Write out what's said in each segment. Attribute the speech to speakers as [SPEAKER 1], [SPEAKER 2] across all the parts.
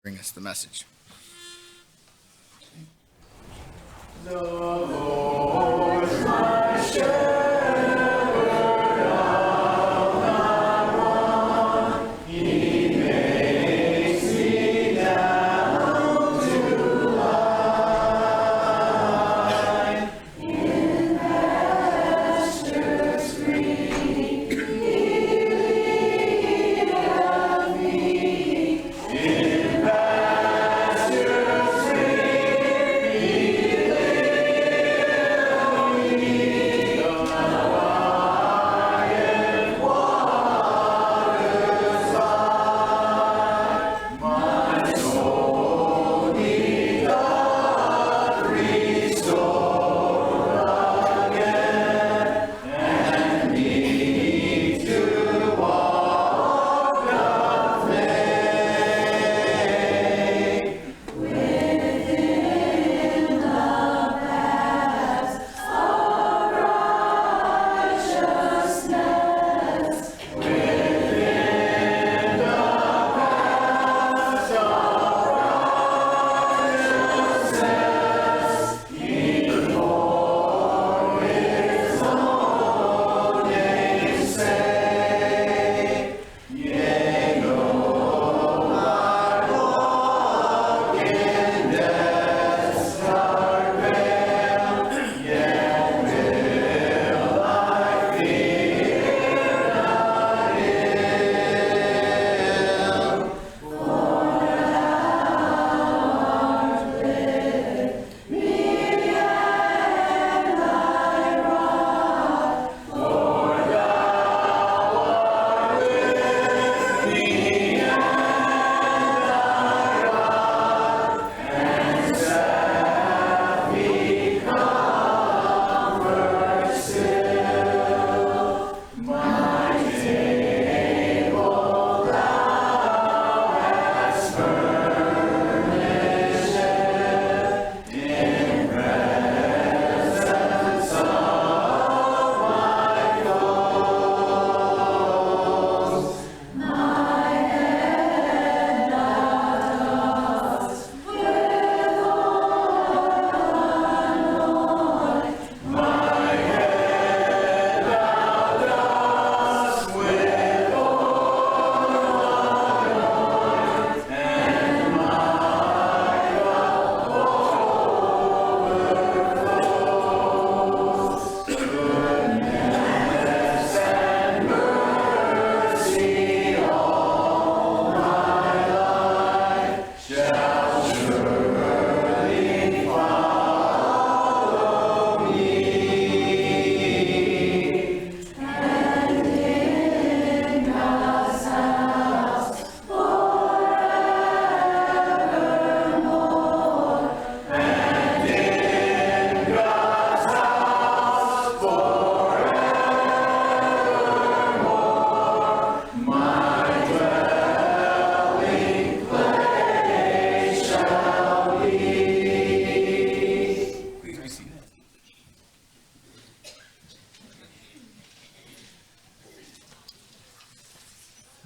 [SPEAKER 1] Bring us the message.
[SPEAKER 2] The Lord's my shepherd, I'll not want. He makes me down to lie in pastures green. He leadeth me in pastures green. He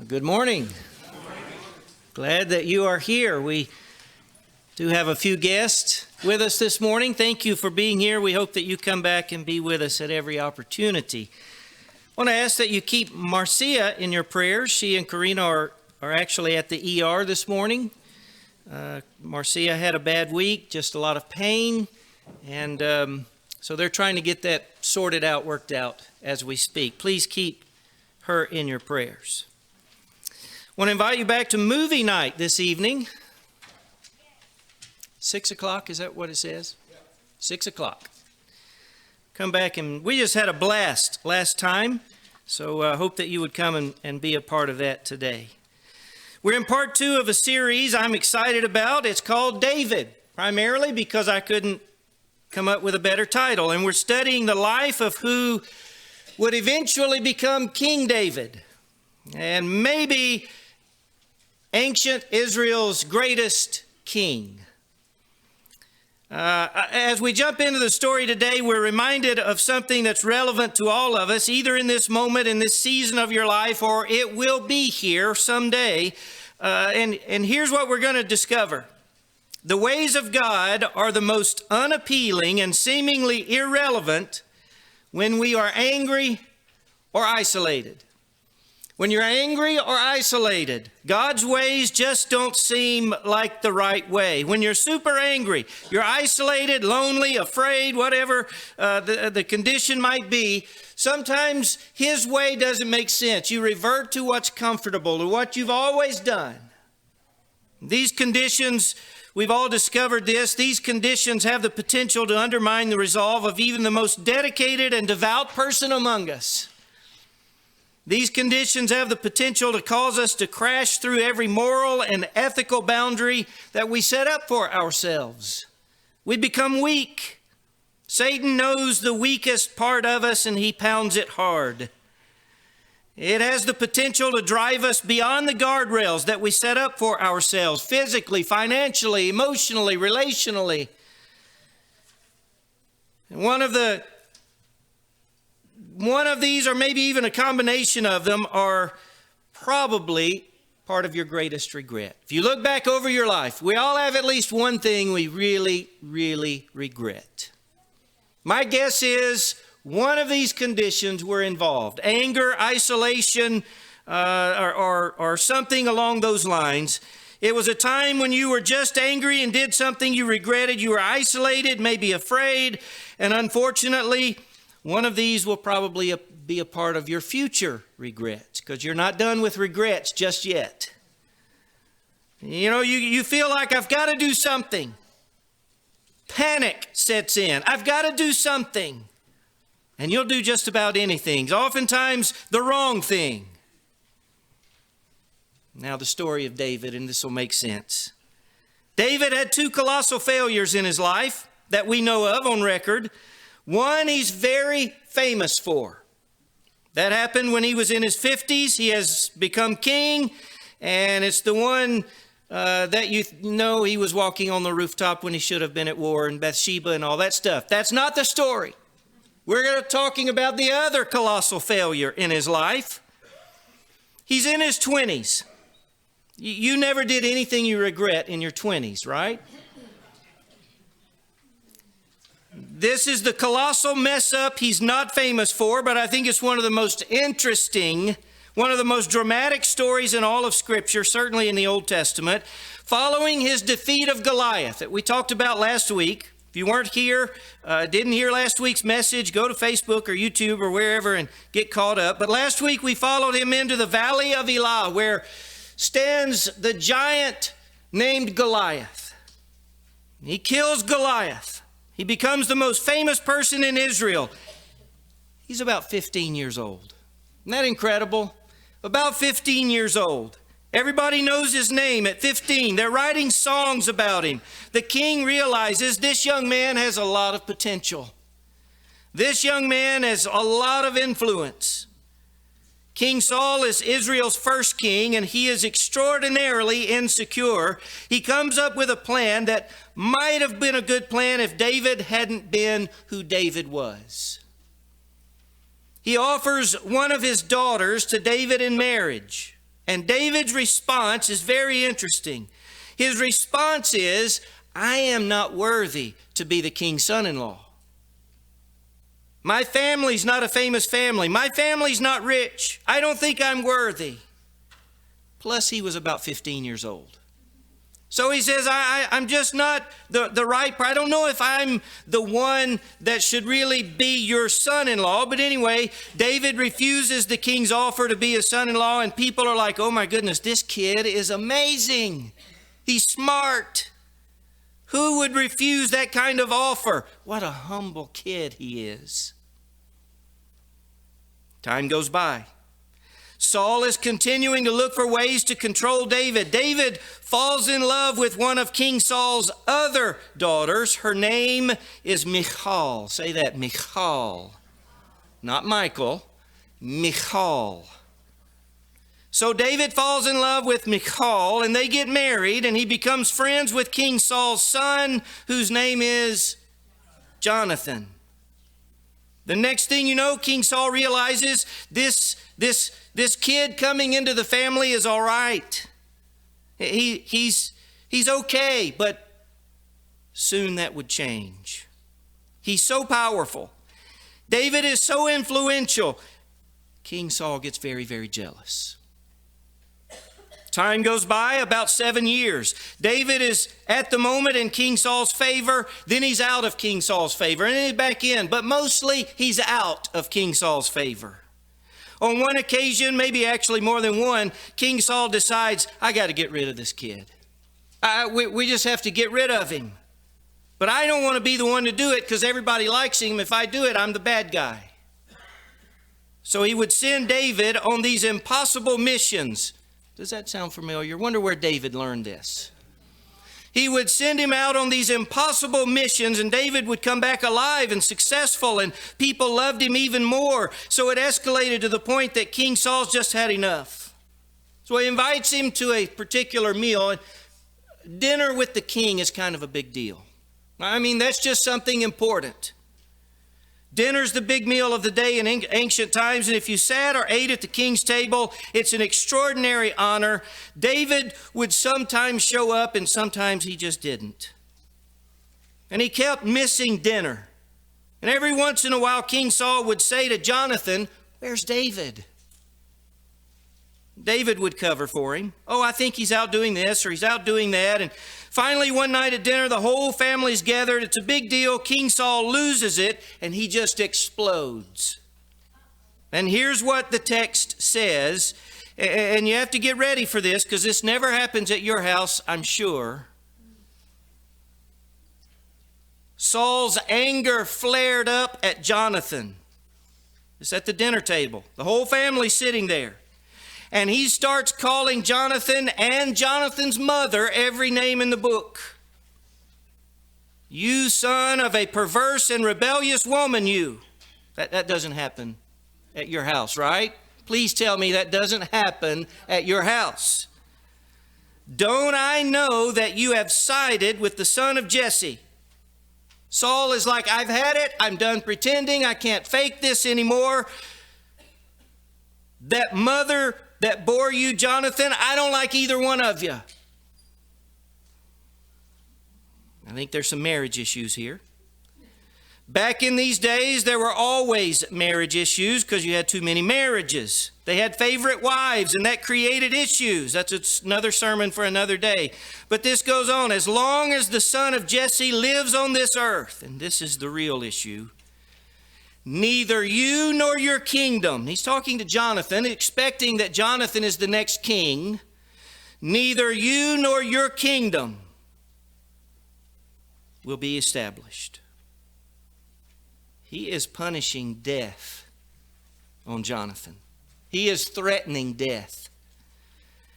[SPEAKER 3] Good morning. Glad that you are here. We do have a few guests with us this morning. Thank you for being here. We hope that you come back and be with us at every opportunity. I want to ask that you keep Marcia in your prayers. She and Karina are actually at the ER this morning. Marcia had a bad week, just a lot of pain, and so they're trying to get that sorted out, worked out as we speak. Please keep her in your prayers. I want to invite you back to movie night this evening. 6 o'clock, is that what it says? 6 o'clock. Come back, and we just had a blast last time, so I hope that you would come and be a part of that today. We're in part 2 of a series I'm excited about. It's called David, primarily because I couldn't come up with a better title. And we're studying the life of who would eventually become King David, and maybe ancient Israel's greatest king. As we jump into the story today, we're reminded of something that's relevant to all of us, either in this moment, in this season of your life, or it will be here someday. and here's what we're going to discover. The ways of God are the most unappealing and seemingly irrelevant when we are angry or isolated. When you're angry or isolated, God's ways just don't seem like the right way. When you're super angry, you're isolated, lonely, afraid, whatever the condition might be, sometimes His way doesn't make sense. You revert to what's comfortable, to what you've always done. These conditions, we've all discovered this, these conditions have the potential to undermine the resolve of even the most dedicated and devout person among us. These conditions have the potential to cause us to crash through every moral and ethical boundary that we set up for ourselves. We become weak. Satan knows the weakest part of us and he pounds it hard. It has the potential to drive us beyond the guardrails that we set up for ourselves, physically, financially, emotionally, relationally. And one of these, or maybe even a combination of them, are probably part of your greatest regret. If you look back over your life, we all have at least one thing we really, really regret. My guess is one of these conditions were involved. Anger, isolation, or something along those lines. It was a time when you were just angry and did something you regretted. You were isolated, maybe afraid, and unfortunately, one of these will probably be a part of your future regrets, because you're not done with regrets just yet. You know, you feel like I've got to do something. Panic sets in. I've got to do something. And you'll do just about anything, oftentimes the wrong thing. Now the story of David, and this will make sense. David had two colossal failures in his life that we know of on record. One he's very famous for. That happened when he was in his 50s. He has become king, and it's the one that you know he was walking on the rooftop when he should have been at war, and Bathsheba and all that stuff. That's not the story. We're talking about the other colossal failure in his life. He's in his 20s. You never did anything you regret in your 20s, right? This is the colossal mess up he's not famous for, but I think it's one of the most interesting, one of the most dramatic stories in all of Scripture, certainly in the Old Testament, following his defeat of Goliath that we talked about last week. If you weren't here, didn't hear last week's message, go to Facebook or YouTube or wherever and get caught up. But last week we followed him into the valley of Elah, where stands the giant named Goliath. He kills Goliath. He becomes the most famous person in Israel. He's about 15 years old. Isn't that incredible? About 15 years old. Everybody knows his name at 15. They're writing songs about him. The king realizes this young man has a lot of potential. This young man has a lot of influence. King Saul is Israel's first king, and he is extraordinarily insecure. He comes up with a plan that might have been a good plan if David hadn't been who David was. He offers one of his daughters to David in marriage, and David's response is very interesting. His response is, I am not worthy to be the king's son-in-law. My family's not a famous family. My family's not rich. I don't think I'm worthy. Plus, he was about 15 years old. So he says, I'm just not the right person. I don't know if I'm the one that should really be your son-in-law. But anyway, David refuses the king's offer to be his son-in-law. And people are like, oh my goodness, this kid is amazing. He's smart. Who would refuse that kind of offer? What a humble kid he is. Time goes by. Saul is continuing to look for ways to control David. David falls in love with one of King Saul's other daughters. Her name is Michal. Say that, Michal. Not Michael, Michal. So David falls in love with Michal, and they get married, and he becomes friends with King Saul's son, whose name is Jonathan. The next thing you know, King Saul realizes this kid coming into the family is all right. He's okay, but soon that would change. He's so powerful. David is so influential. King Saul gets very, very jealous. Time goes by, about 7 years. David is at the moment in King Saul's favor, then he's out of King Saul's favor, and then he's back in. But mostly he's out of King Saul's favor. On one occasion, maybe actually more than one, King Saul decides, I got to get rid of this kid. We just have to get rid of him. But I don't want to be the one to do it because everybody likes him. If I do it, I'm the bad guy. So he would send David on these impossible missions. Does that sound familiar? Wonder where David learned this. He would send him out on these impossible missions, and David would come back alive and successful, and people loved him even more. So it escalated to the point that King Saul's just had enough. So he invites him to a particular meal, and dinner with the king is kind of a big deal. I mean, that's just something important. Dinner's the big meal of the day in ancient times, and if you sat or ate at the king's table, it's an extraordinary honor. David would sometimes show up, and sometimes he just didn't. And he kept missing dinner. And every once in a while, King Saul would say to Jonathan, "Where's David?" David would cover for him. "Oh, I think he's out doing this or he's out doing that." And finally, one night at dinner, the whole family's gathered. It's a big deal. King Saul loses it, and he just explodes. And here's what the text says, and you have to get ready for this because this never happens at your house, I'm sure. Saul's anger flared up at Jonathan. It's at the dinner table. The whole family's sitting there. And he starts calling Jonathan and Jonathan's mother every name in the book. "You son of a perverse and rebellious woman, you." That doesn't happen at your house, right? Please tell me that doesn't happen at your house. "Don't I know that you have sided with the son of Jesse?" Saul is like, "I've had it. I'm done pretending. I can't fake this anymore. That mother that bore you, Jonathan, I don't like either one of you." I think there's some marriage issues here. Back in these days, there were always marriage issues because you had too many marriages. They had favorite wives, and that created issues. That's another sermon for another day. But this goes on. As long as the son of Jesse lives on this earth, and this is the real issue, neither you nor your kingdom, he's talking to Jonathan, expecting that Jonathan is the next king, neither you nor your kingdom will be established. He is punishing death on Jonathan. He is threatening death.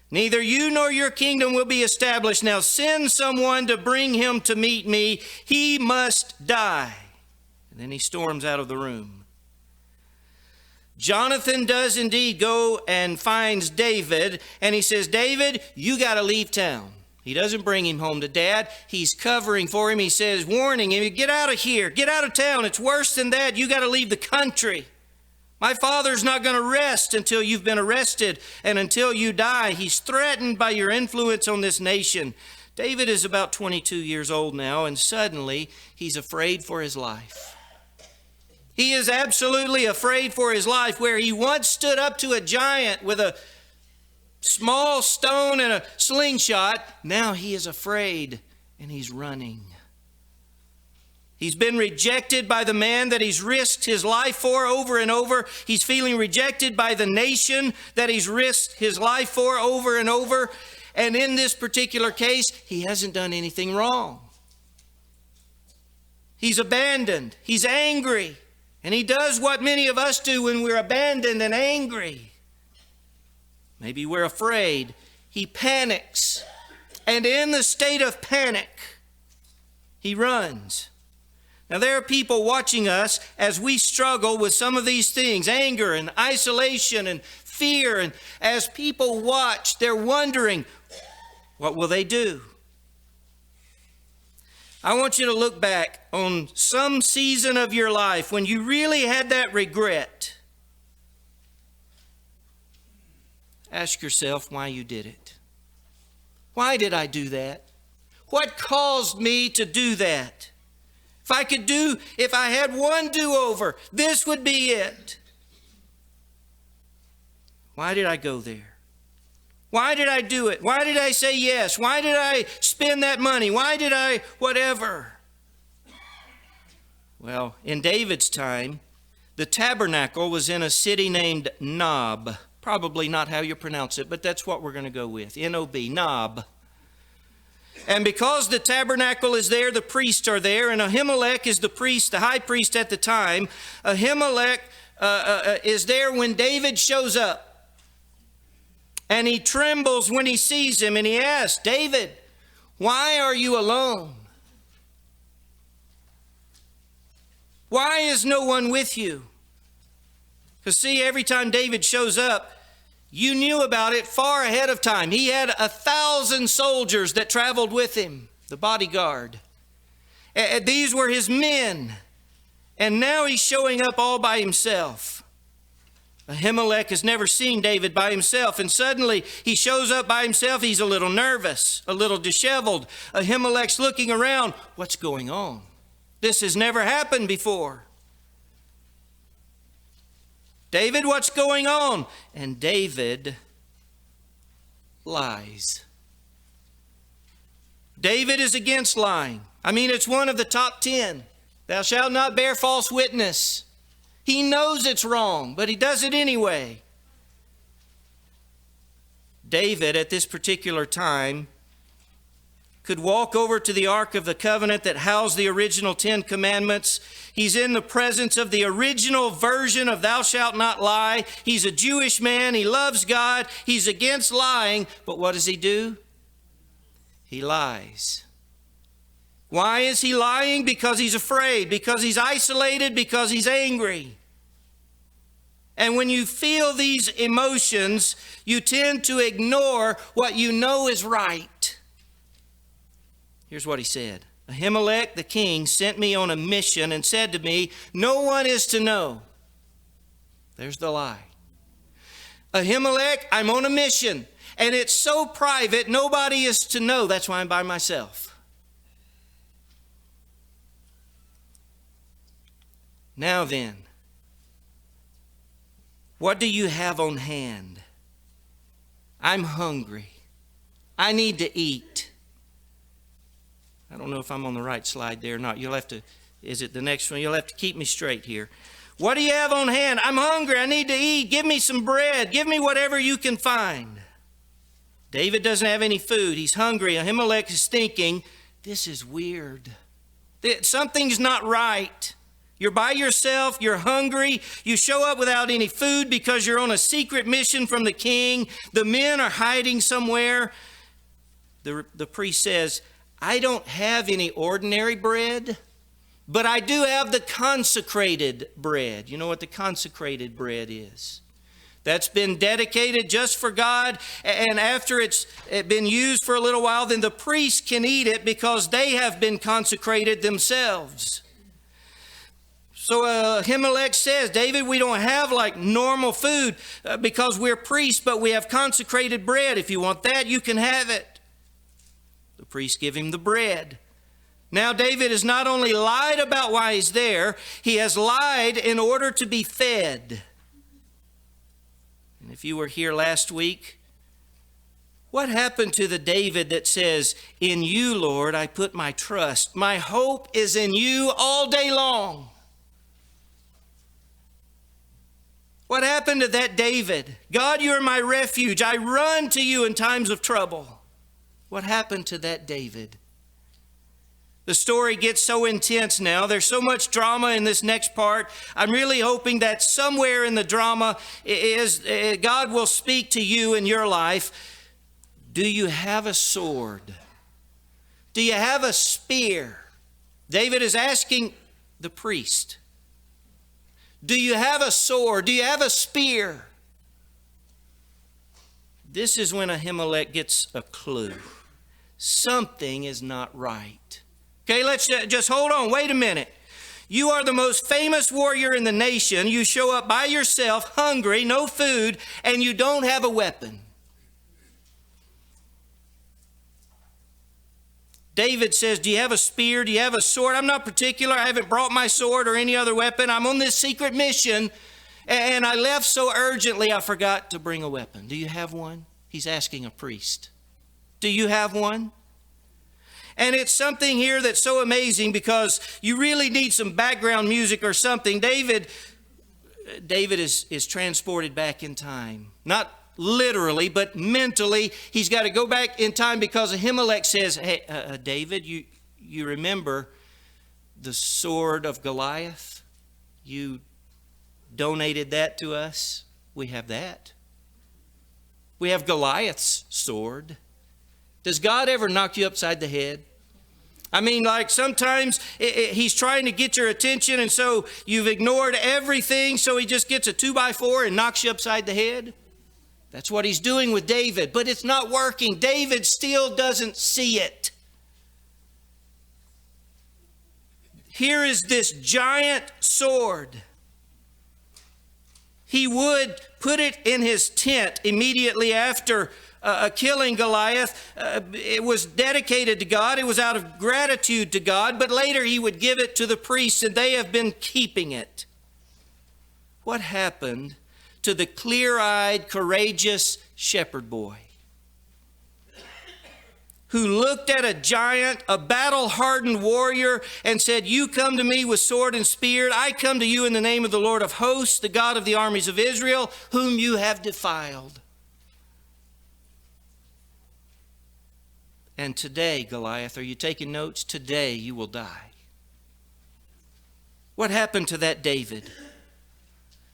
[SPEAKER 3] "Neither you nor your kingdom will be established. Now send someone to bring him to meet me. He must die." And then he storms out of the room. Jonathan does indeed go and finds David, and he says, "David, you got to leave town." He doesn't bring him home to Dad. He's covering for him. He says, warning him, "Get out of here. Get out of town. It's worse than that. You got to leave the country. My father's not going to rest until you've been arrested and until you die." He's threatened by your influence on this nation. David is about 22 years old now, and suddenly he's afraid for his life. He is absolutely afraid for his life. Where he once stood up to a giant with a small stone and a slingshot, now he is afraid and he's running. He's been rejected by the man that he's risked his life for over and over. He's feeling rejected by the nation that he's risked his life for over and over. And in this particular case, he hasn't done anything wrong. He's abandoned. He's angry. And he does what many of us do when we're abandoned and angry. Maybe we're afraid. He panics. And in the state of panic, he runs. Now, there are people watching us as we struggle with some of these things, anger and isolation and fear. And as people watch, they're wondering, what will they do? I want you to look back on some season of your life when you really had that regret. Ask yourself why you did it. Why did I do that? What caused me to do that? If I had one do-over, this would be it. Why did I go there? Why did I do it? Why did I say yes? Why did I spend that money? Why did I whatever? Well, in David's time, the tabernacle was in a city named Nob. Probably not how you pronounce it, but that's what we're going to go with. N-O-B, Nob. And because the tabernacle is there, the priests are there, and Ahimelech is the priest, the high priest at the time. Ahimelech is there when David shows up. And he trembles when he sees him, and he asks, David, why are you alone? Why is no one with you? Because see, every time David shows up, you knew about it far ahead of time. He had 1,000 soldiers that traveled with him, the bodyguard. These were his men. And now he's showing up all by himself. Ahimelech has never seen David by himself, and suddenly he shows up by himself. He's a little nervous, a little disheveled. Ahimelech's looking around. What's going on? This has never happened before. David, what's going on? And David lies. David is against lying. I mean, it's one of the top 10. Thou shalt not bear false witness. He knows it's wrong, but he does it anyway. David, at this particular time, could walk over to the Ark of the Covenant that housed the original 10 Commandments. He's in the presence of the original version of Thou shalt not lie. He's a Jewish man. He loves God. He's against lying. But what does he do? He lies. Why is he lying? Because he's afraid, because he's isolated, because he's angry. And when you feel these emotions, you tend to ignore what you know is right. Here's what he said. Ahimelech, the king, sent me on a mission and said to me, no one is to know. There's the lie. Ahimelech, I'm on a mission, and it's so private, nobody is to know. That's why I'm by myself. Now then, what do you have on hand? I'm hungry. I need to eat. I don't know if I'm on the right slide there or not. You'll have to, is it the next one? You'll have to keep me straight here. What do you have on hand? I'm hungry. I need to eat. Give me some bread. Give me whatever you can find. David doesn't have any food. He's hungry. Ahimelech is thinking, this is weird. Something's not right. You're by yourself, you're hungry, you show up without any food because you're on a secret mission from the king. The men are hiding somewhere. The priest says, I don't have any ordinary bread, but I do have the consecrated bread. You know what the consecrated bread is? That's been dedicated just for God, and after it's been used for a little while, then the priest can eat it because they have been consecrated themselves. So Ahimelech says, David, we don't have like normal food because we're priests, but we have consecrated bread. If you want that, you can have it. The priests give him the bread. Now David has not only lied about why he's there, he has lied in order to be fed. And if you were here last week, what happened to the David that says, in you, Lord, I put my trust. My hope is in you all day long. What happened to that David? God, you're my refuge. I run to you in times of trouble. What happened to that David? The story gets so intense now. There's so much drama in this next part. I'm really hoping that somewhere in the drama God will speak to you in your life. Do you have a sword? Do you have a spear? David is asking the priest. Do you have a sword? Do you have a spear? This is when Ahimelech gets a clue. Something is not right. Okay, let's just hold on. Wait a minute. You are the most famous warrior in the nation. You show up by yourself, hungry, no food, and you don't have a weapon. David says, do you have a spear? Do you have a sword? I'm not particular. I haven't brought my sword or any other weapon. I'm on this secret mission, and I left so urgently I forgot to bring a weapon. Do you have one? He's asking a priest. Do you have one? And it's something here that's so amazing because you really need some background music or something. David is transported back in time. Not literally, but mentally. He's got to go back in time because Ahimelech says, hey, David, you remember the sword of Goliath? You donated that to us. We have that. We have Goliath's sword. Does God ever knock you upside the head? I mean, like sometimes he's trying to get your attention, and so you've ignored everything, so he just gets a 2x4 and knocks you upside the head. That's what he's doing with David, but it's not working. David still doesn't see it. Here is this giant sword. He would put it in his tent immediately after killing Goliath. It was dedicated to God. It was out of gratitude to God. But later he would give it to the priests, and they have been keeping it. What happened to the clear-eyed, courageous shepherd boy who looked at a giant, a battle-hardened warrior, and said, you come to me with sword and spear. I come to you in the name of the Lord of hosts, the God of the armies of Israel, whom you have defiled. And today, Goliath, are you taking notes? Today you will die. What happened to that David?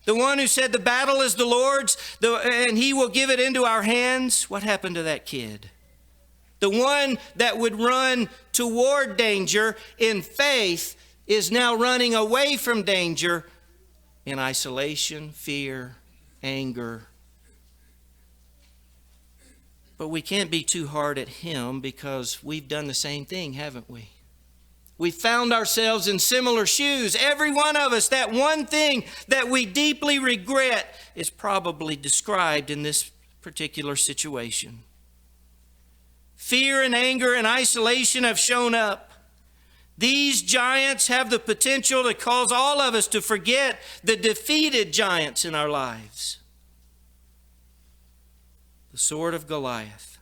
[SPEAKER 3] The one who said the battle is the Lord's and he will give it into our hands. What happened to that kid? The one that would run toward danger in faith is now running away from danger in isolation, fear, anger. But we can't be too hard at him because we've done the same thing, haven't we? We found ourselves in similar shoes. Every one of us, that one thing that we deeply regret is probably described in this particular situation. Fear and anger and isolation have shown up. These giants have the potential to cause all of us to forget the defeated giants in our lives. The sword of Goliath,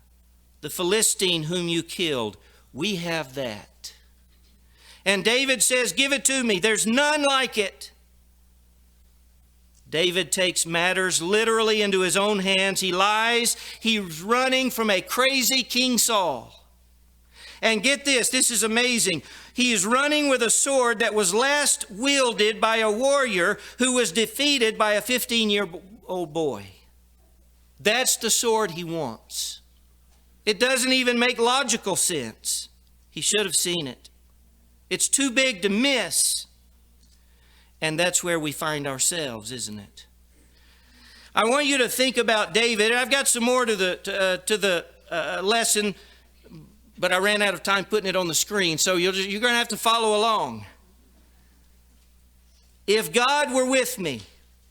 [SPEAKER 3] the Philistine whom you killed, we have that. And David says, give it to me. There's none like it. David takes matters literally into his own hands. He lies. He's running from a crazy King Saul. And get this, this is amazing. He is running with a sword that was last wielded by a warrior who was defeated by a 15-year-old boy. That's the sword he wants. It doesn't even make logical sense. He should have seen it. It's too big to miss. And that's where we find ourselves, isn't it? I want you to think about David. I've got some more to the lesson, but I ran out of time putting it on the screen, so you're going to have to follow along. If God were with me,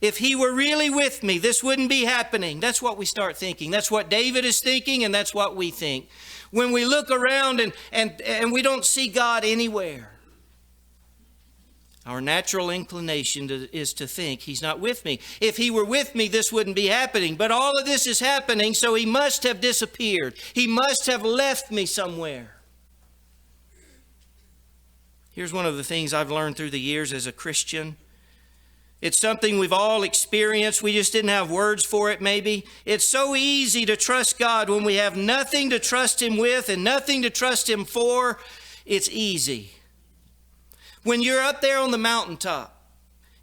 [SPEAKER 3] if he were really with me, this wouldn't be happening. That's what we start thinking. That's what David is thinking, and that's what we think. When we look around and we don't see God anywhere, our natural inclination is to think he's not with me. If he were with me, this wouldn't be happening. But all of this is happening, so he must have disappeared. He must have left me somewhere. Here's one of the things I've learned through the years as a Christian. It's something we've all experienced. We just didn't have words for it, maybe. It's so easy to trust God when we have nothing to trust him with and nothing to trust him for. It's easy. When you're up there on the mountaintop,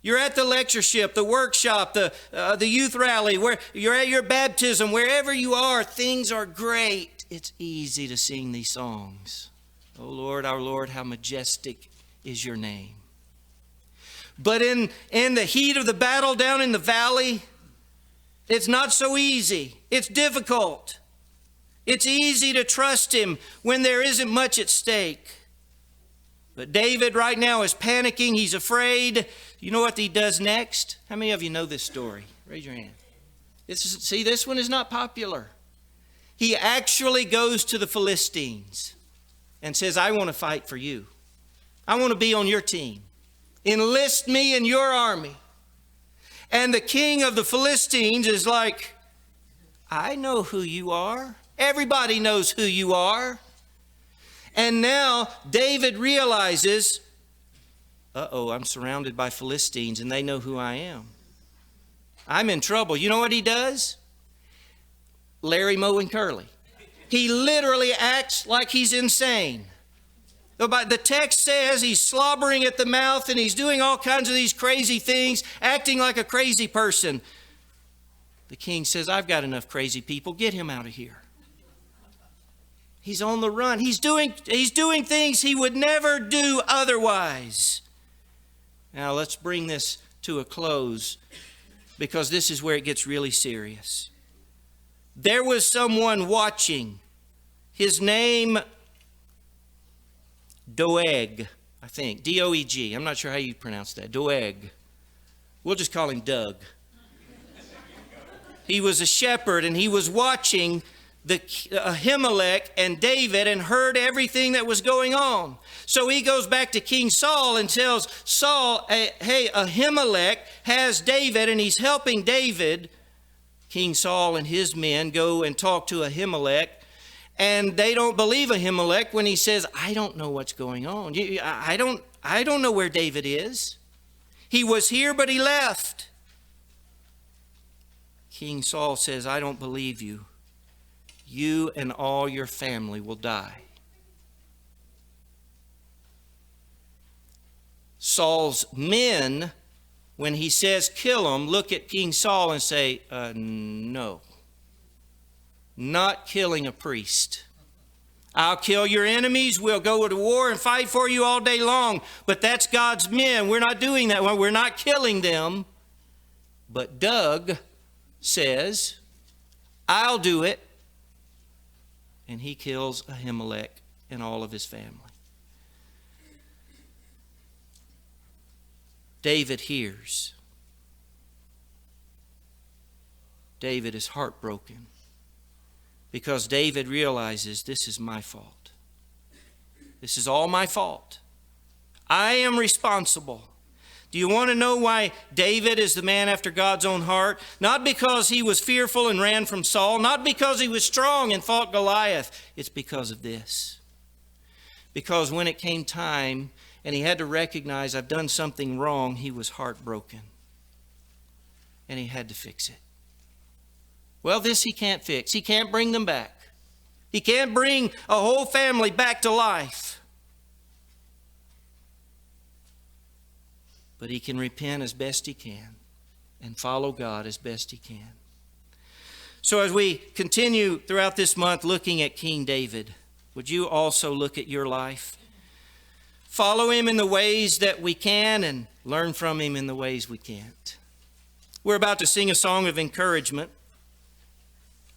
[SPEAKER 3] you're at the lectureship, the workshop, the youth rally, where you're at your baptism, wherever you are, things are great. It's easy to sing these songs. Oh Lord, our Lord, how majestic is your name. But in the heat of the battle down in the valley, it's not so easy. It's difficult. It's easy to trust him when there isn't much at stake. But David right now is panicking. He's afraid. You know what he does next? How many of you know this story? Raise your hand. This one is not popular. He actually goes to the Philistines. and says, I want to fight for you. I want to be on your team. Enlist me in your army. And the king of the Philistines is like, I know who you are. Everybody knows who you are. And now David realizes, I'm surrounded by Philistines and they know who I am. I'm in trouble. You know what he does? Larry, Moe, and Curly. He literally acts like he's insane. The text says he's slobbering at the mouth and he's doing all kinds of these crazy things, acting like a crazy person. The king says, I've got enough crazy people. Get him out of here. He's on the run. He's doing things he would never do otherwise. Now let's bring this to a close, because this is where it gets really serious. There was someone watching. His name, Doeg, I think. D-O-E-G. I'm not sure how you pronounce that. Doeg. We'll just call him Doug. He was a shepherd, and he was watching Ahimelech and David and heard everything that was going on. So he goes back to King Saul and tells Saul, hey, Ahimelech has David and he's helping David. King Saul and his men go and talk to Ahimelech, and they don't believe Ahimelech when he says, I don't know what's going on. I don't know where David is. He was here, but he left. King Saul says, I don't believe you. You and all your family will die. Saul's men, when he says kill him, look at King Saul and say, no. Not killing a priest. I'll kill your enemies. We'll go to war and fight for you all day long. But that's God's men. We're not doing that. We're not killing them. But Doug says, I'll do it. And he kills Ahimelech and all of his family. David hears. David is heartbroken because David realizes, this is my fault. This is all my fault. I am responsible. Do you want to know why David is the man after God's own heart? Not because he was fearful and ran from Saul. Not because he was strong and fought Goliath. It's because of this. Because when it came time and he had to recognize, I've done something wrong, he was heartbroken. And he had to fix it. Well, this he can't fix. He can't bring them back. He can't bring a whole family back to life. But he can repent as best he can and follow God as best he can. So as we continue throughout this month looking at King David, would you also look at your life? Follow him in the ways that we can and learn from him in the ways we can't. We're about to sing a song of encouragement.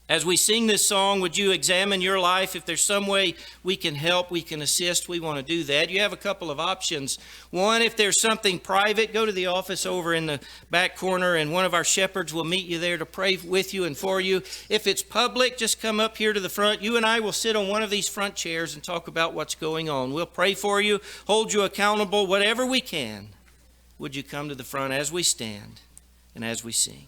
[SPEAKER 3] As we sing this song, would you examine your life? If there's some way we can help, we can assist, we want to do that. You have a couple of options. One, if there's something private, go to the office over in the back corner and one of our shepherds will meet you there to pray with you and for you. If it's public, just come up here to the front. You and I will sit on one of these front chairs and talk about what's going on. We'll pray for you, hold you accountable, whatever we can. Would you come to the front as we stand and as we sing?